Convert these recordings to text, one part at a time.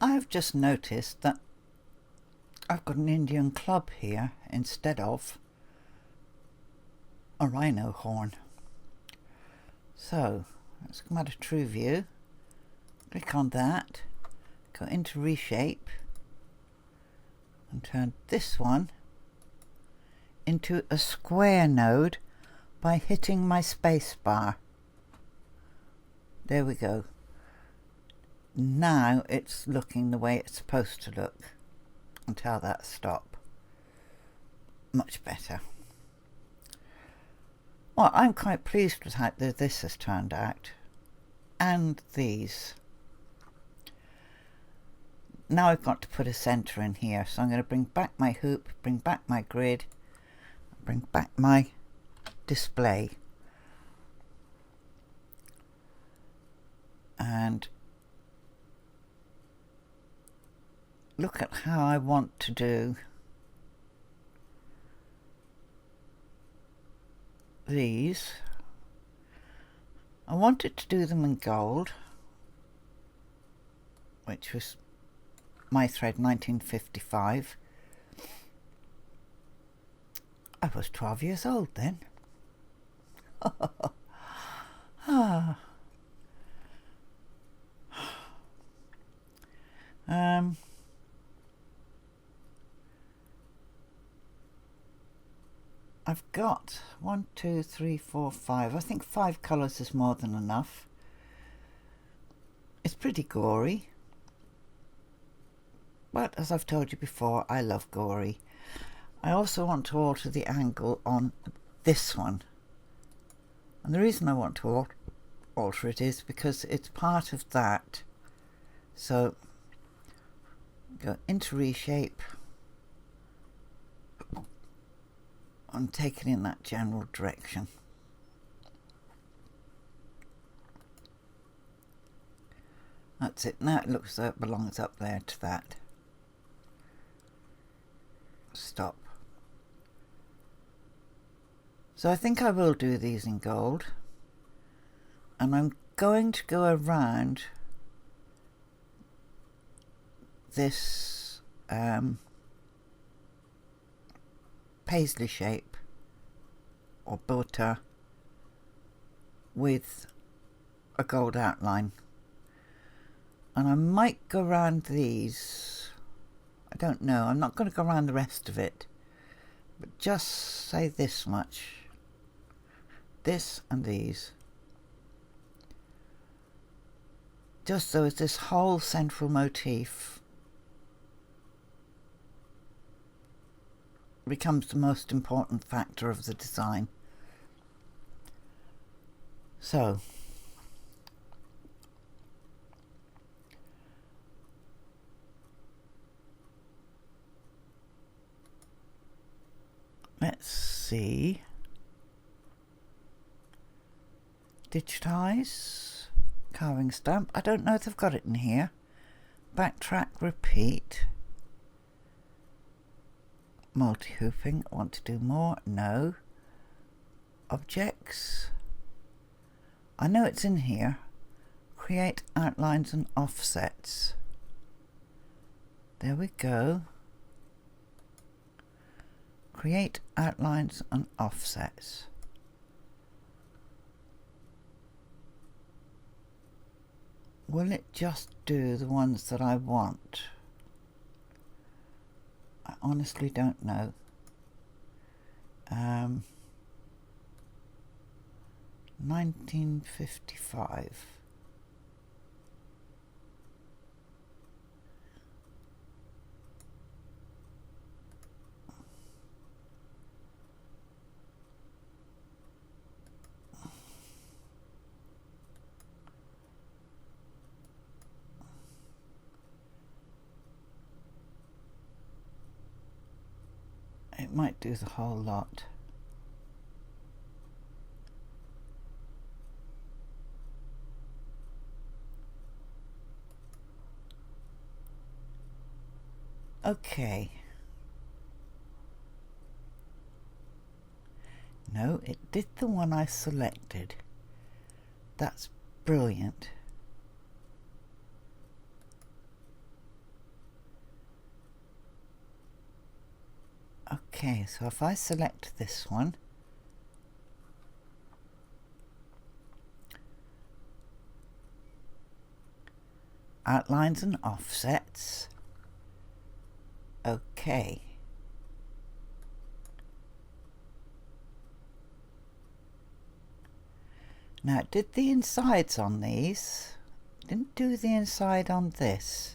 I've just noticed that I've got an Indian club here instead of a rhino horn. So let's come out of True View, click on that, go into Reshape and turn this one into a square node by hitting my space bar. There we go. Now it's looking the way it's supposed to look. Until that stop. Much better. Well, I'm quite pleased with how this has turned out. And these. Now I've got to put a centre in here, so I'm going to bring back my hoop, bring back my grid, bring back my display. And look at how I want to do these. I wanted to do them in gold, which was my thread 1955. I was 12 years old then. I've got 1, 2, 3, 4, 5. I think 5 colours is more than enough. It's pretty gory, but as I've told you before, I love gory. I also want to alter the angle on this one, and the reason I want to alter it is because it's part of that. So go into Reshape and take it in that general direction. That's it. Now it looks as though it belongs up there to that. Stop. So I think I will do these in gold, and I'm going to go around this paisley shape or butter with a gold outline, and I might go around these. I don't know, I'm not going to go around the rest of it, but just say this much, this and these, just so as this whole central motif becomes the most important factor of the design. So let's see, digitize, carving stamp. I don't know if I've got it in here. Backtrack, repeat. Multi-hooping, want to do more? No. Objects. I know it's in here. Create outlines and offsets. There we go. Create outlines and offsets. Will it just do the ones that I want? I honestly don't know. 1955. It might do the whole lot. Okay. No, it did the one I selected. That's brilliant. Okay, so if I select this one, outlines and offsets, okay. Now it did the insides on these, didn't do the inside on this.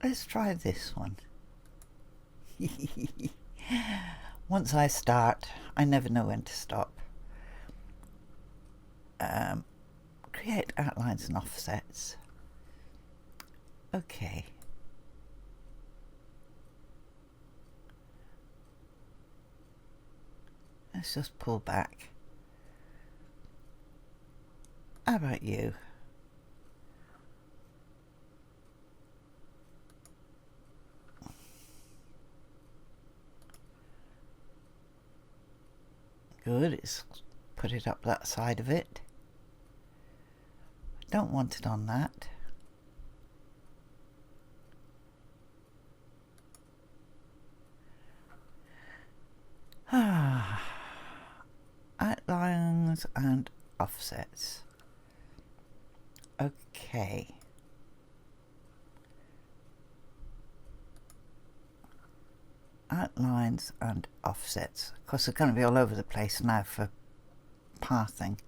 Let's try this one. Once I start, I never know when to stop. Create outlines and offsets. Okay. Let's just pull back. How about you? Good, it's put it up that side of it. Don't want it on that. Outlines and offsets. Okay. Outlines and offsets. Of course, they're going to be all over the place now for pathing.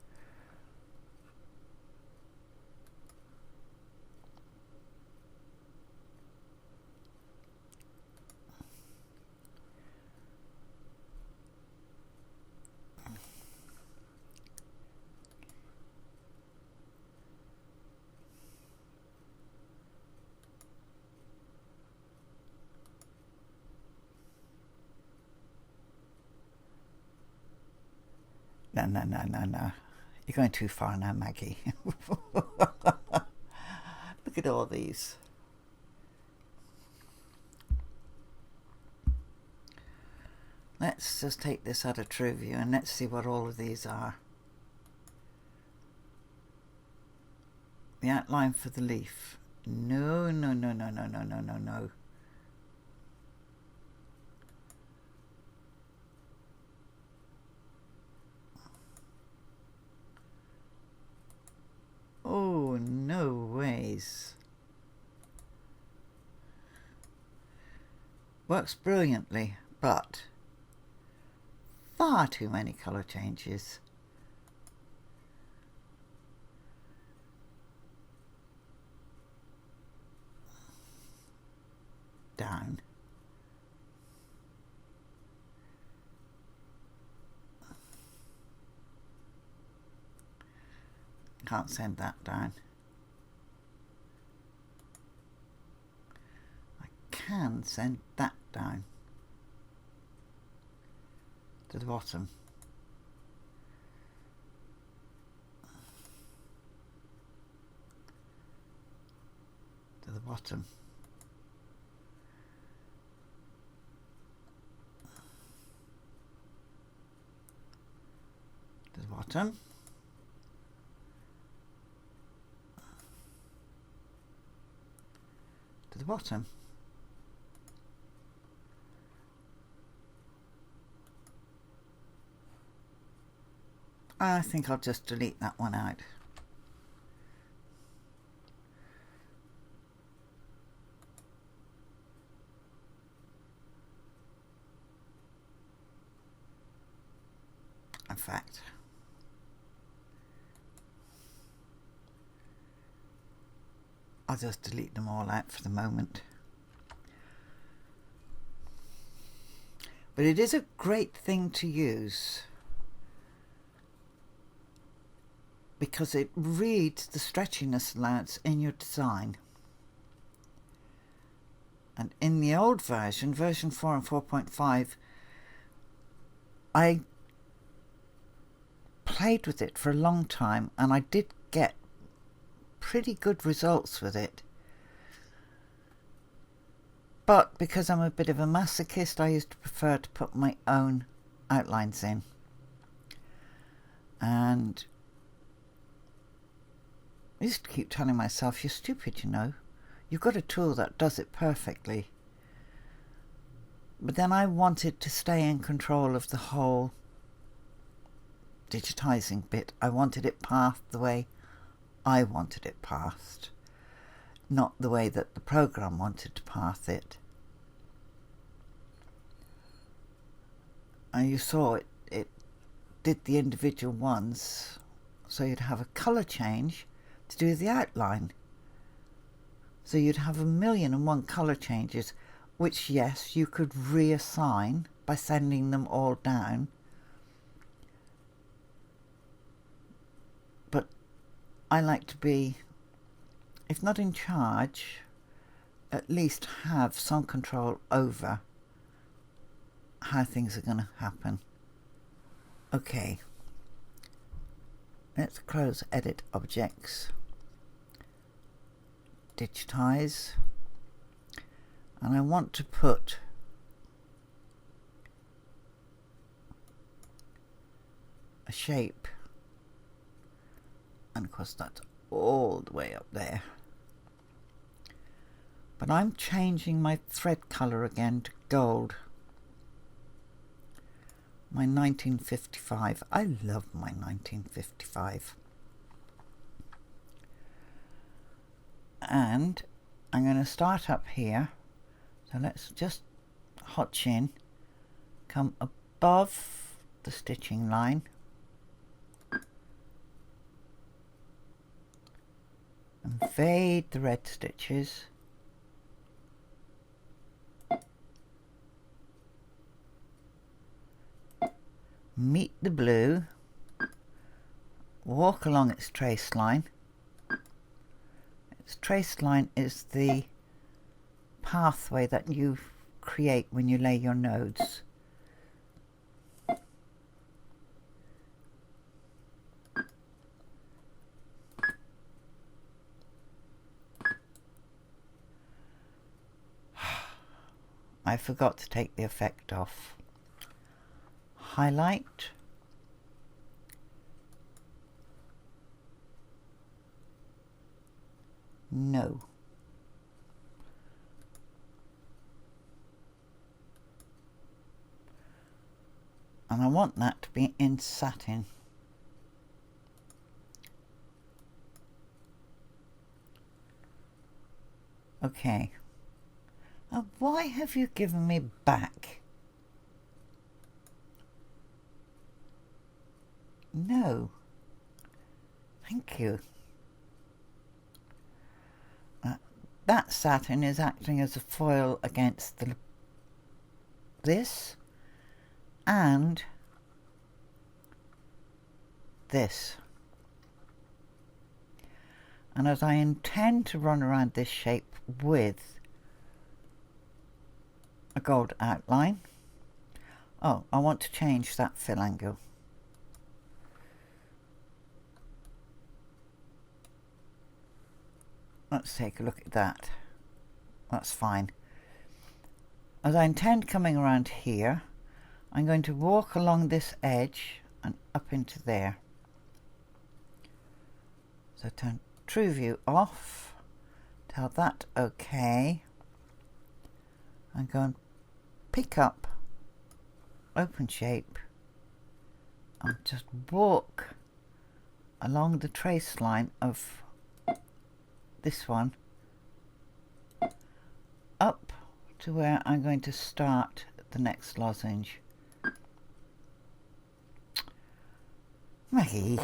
No. You're going too far now, Maggie. Look at all these. Let's just take this out of TrueView and let's see what all of these are. The outline for the leaf. No. Oh, no ways. Works brilliantly, but far too many colour changes. Down. Can't send that down. I can send that down to the bottom. To the bottom. To the bottom. To the bottom. I think I'll just delete that one out. In fact, I'll just delete them all out for the moment. But it is a great thing to use because it reads the stretchiness allowance in your design. And in the old version, version 4 and 4.5, I played with it for a long time and I did get pretty good results with it. But because I'm a bit of a masochist, I used to prefer to put my own outlines in. And I used to keep telling myself, you're stupid, you know. you've got a tool that does it perfectly. But then I wanted to stay in control of the whole digitizing bit. I wanted it pathed the way I wanted it pathed, not the way that the program wanted to path it. And you saw it did the individual ones, so you'd have a colour change to do the outline. So you'd have 1,000,001 colour changes, which, yes, you could reassign by sending them all down. But I like to be, if not in charge, at least have some control over how things are going to happen. Okay, let's close Edit Objects, Digitize, and I want to put a shape, and of course that's all the way up there. But I'm changing my thread colour again to gold. My 1955. I love my 1955. And I'm going to start up here. So let's just hotch in, come above the stitching line, and fade the red stitches. Meet the blue, walk along its trace line. Its trace line is the pathway that you create when you lay your nodes. I forgot to take the effect off. Highlight, no. And I want that to be in satin. Okay. Now, why have you given me back? No. Thank you. That satin is acting as a foil against this and this. And as I intend to run around this shape with a gold outline, oh, I want to change that fill angle. Let's take a look at that. That's fine. As I intend coming around here, I'm going to walk along this edge and up into there. So turn True View off, tell that OK, and go and pick up Open Shape and just walk along the trace line of this one up to where I'm going to start the next lozenge. Maggie.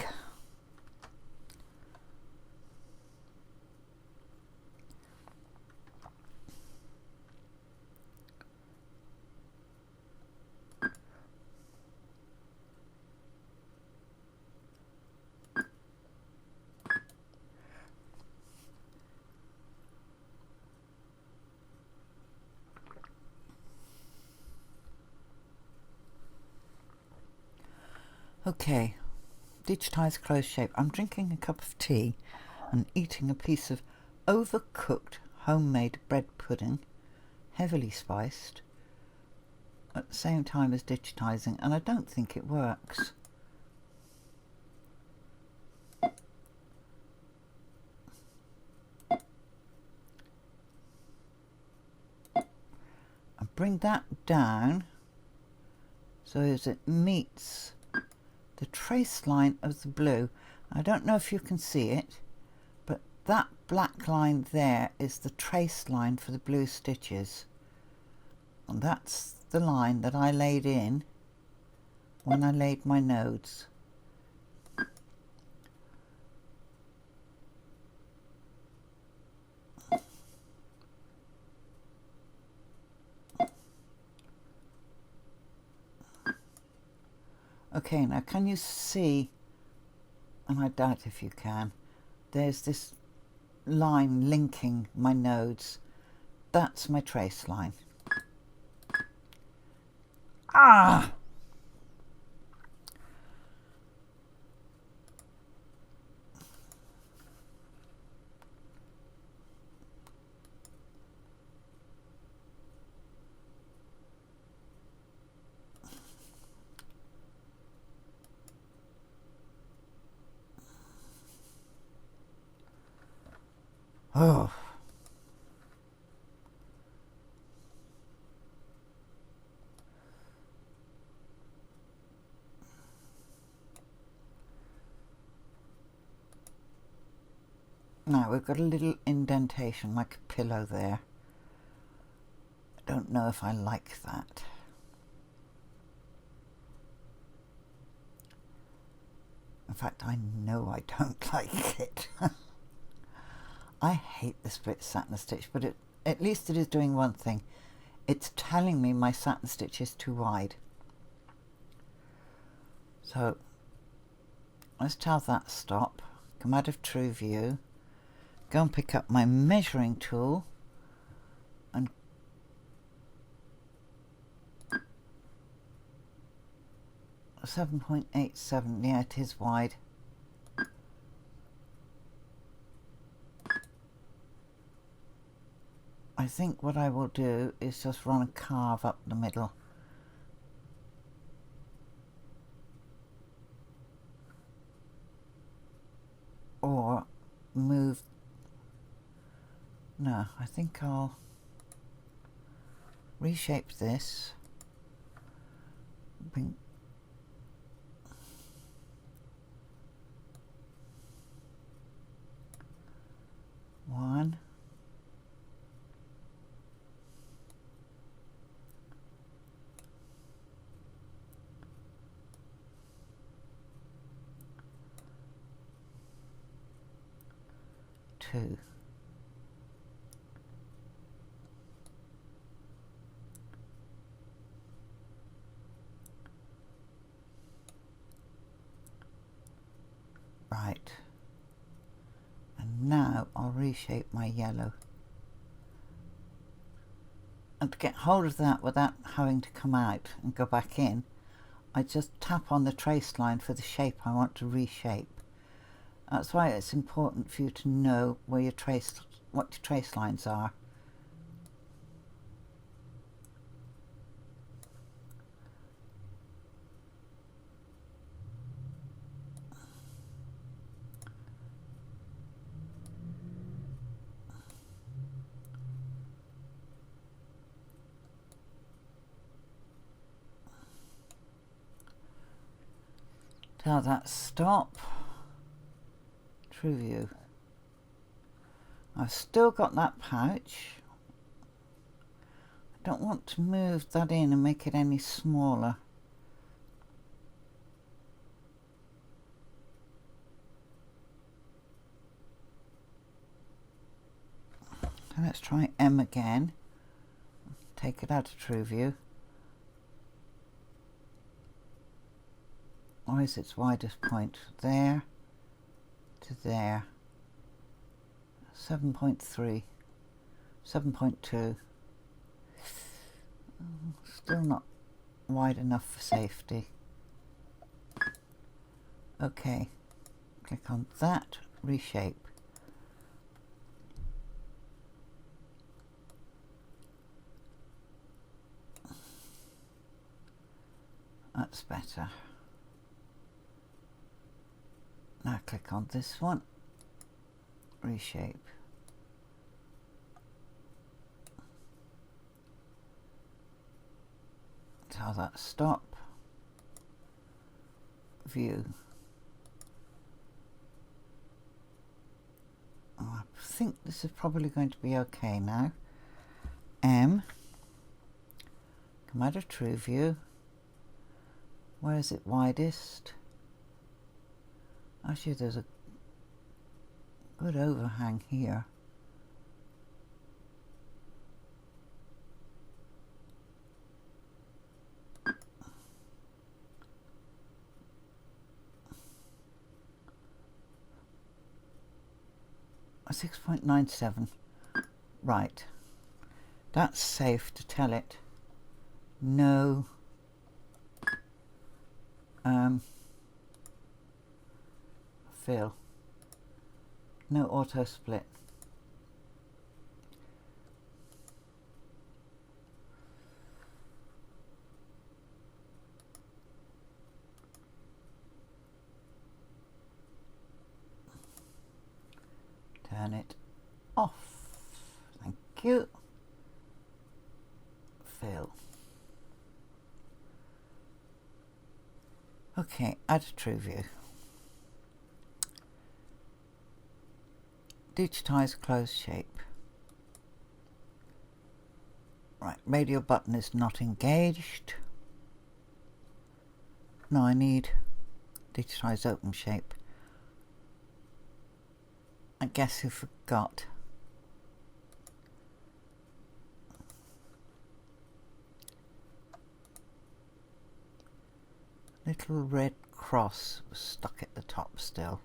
Okay, digitize close shape. I'm drinking a cup of tea and eating a piece of overcooked homemade bread pudding, heavily spiced, at the same time as digitizing, and I don't think it works. bring that down so as it meets the trace line of the blue. I don't know if you can see it, but that black line there is the trace line for the blue stitches, and that's the line that I laid in when I laid my nodes. Okay, now can you see, and I doubt if you can, there's this line linking my nodes. That's my trace line. Ah! Oh. Now we've got a little indentation like a pillow there. I don't know if I like that. In fact, I know I don't like it. I hate the split satin stitch, but at least it is doing one thing. It's telling me my satin stitch is too wide. So let's tell that stop, come out of True View, go and pick up my measuring tool and .87, yeah, it is wide. I think what I will do is just run a carve up the middle. Or move. No, I think I'll reshape this. Bring one. Two. Right. And now I'll reshape my yellow. And to get hold of that without having to come out and go back in, I just tap on the trace line for the shape I want to reshape. That's why it's important for you to know where what your trace lines are. Tell that stop. True View. I've still got that pouch. I don't want to move that in and make it any smaller. So let's try M again. Take it out of True View. Or is its widest point? There to there. 7.3, 7.2. Still not wide enough for safety. Okay, click on that, reshape. That's better. Now click on this one, reshape. Tell that stop. View. I think this is probably going to be okay now. M. Come out of True View. Where is it widest? Actually, there's a good overhang here. A 6.97. Right. That's safe to tell it. No. Fill. No auto split. Turn it off. Thank you. Fill. Okay, add a True View. Digitize closed shape. Right, radial button is not engaged. No, I need digitize open shape. I guess who forgot. Little red cross was stuck at the top still.